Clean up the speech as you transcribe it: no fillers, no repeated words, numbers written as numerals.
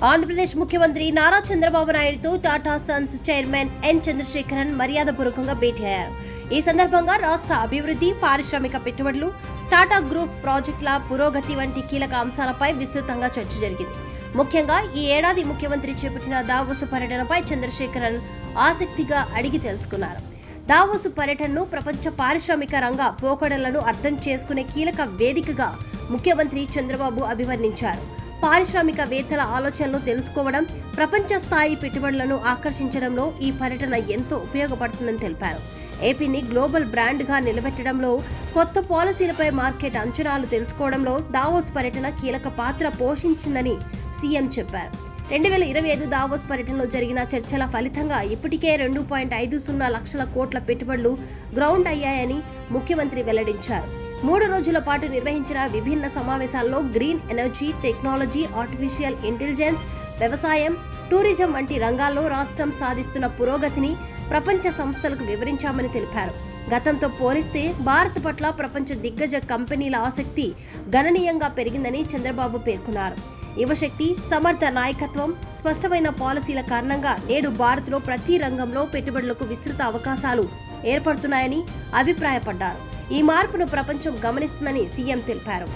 ఆంధ్రప్రదేశ్ ముఖ్యమంత్రి నారా చంద్రబాబు నాయుడుతో Tata Sons chairman N Chandrasekaran మర్యాదపూర్వకంగా భేటీ అయ్యారు. ఈ సందర్భంగా రాష్ట్ర అభివృద్ధి, పారిశ్రామిక పెట్టుబడులు, టాటా గ్రూప్ ప్రాజెక్టుల పురోగతి వంటి కీలక అంశాలపై విస్తృతంగా చర్చ జరిగింది. ముఖ్యంగా ఈ ఏడాది ముఖ్యమంత్రి చేపట్టిన దావోసు పర్యటనపై చంద్రశేఖరన్ ఆసక్తిగా అడిగి తెలుసుకున్నారు. దావోసు పర్యటనను ప్రపంచ పారిశ్రామిక రంగ పోకడలను అర్థం చేసుకునే కీలక వేదికగా ముఖ్యమంత్రి చంద్రబాబు అభివర్ణించారు. పారిశ్రామికవేత్తల ఆలోచనలు తెలుసుకోవడం, ప్రపంచ స్థాయి పెట్టుబడులను ఆకర్షించడంలో ఈ పర్యటన ఎంతో ఉపయోగపడుతుందని తెలిపారు. ఏపీని గ్లోబల్ బ్రాండ్గా నిలబెట్టడంలో, కొత్త పాలసీలపై మార్కెట్ అంచనాలు తెలుసుకోవడంలో దావోస్ పర్యటన కీలక పాత్ర పోషించిందని సీఎం చెప్పారు. 2025 దావోస్ పర్యటనలో జరిగిన చర్చల ఫలితంగా ఇప్పటికే 2.50 లక్షల కోట్ల పెట్టుబడులు గ్రౌండ్ అయ్యాయని ముఖ్యమంత్రి వెల్లడించారు. 3 రోజుల పాటు నిర్వహించిన విభిన్న సమావేశాల్లో green energy, technology, artificial intelligence, వ్యవసాయం, టూరిజం వంటి రంగాల్లో రాష్ట్రం సాధిస్తున్న పురోగతిని ప్రపంచ సంస్థలకు వివరించామని తెలిపారు. గతంతో పోలిస్తే భారత్ పట్ల ప్రపంచ దిగ్గజ కంపెనీల ఆసక్తి గణనీయంగా పెరిగిందని చంద్రబాబు పేర్కొన్నారు. యువశక్తి, సమర్థ నాయకత్వం, స్పష్టమైన పాలసీల కారణంగా నేడు భారత్లో ప్రతి రంగంలో పెట్టుబడులకు విస్తృత అవకాశాలు ఏర్పడుతున్నాయని అభిప్రాయపడ్డారు. ఈ మార్పును ప్రపంచం గమనిస్తుందని సీఎం తెలిపారు.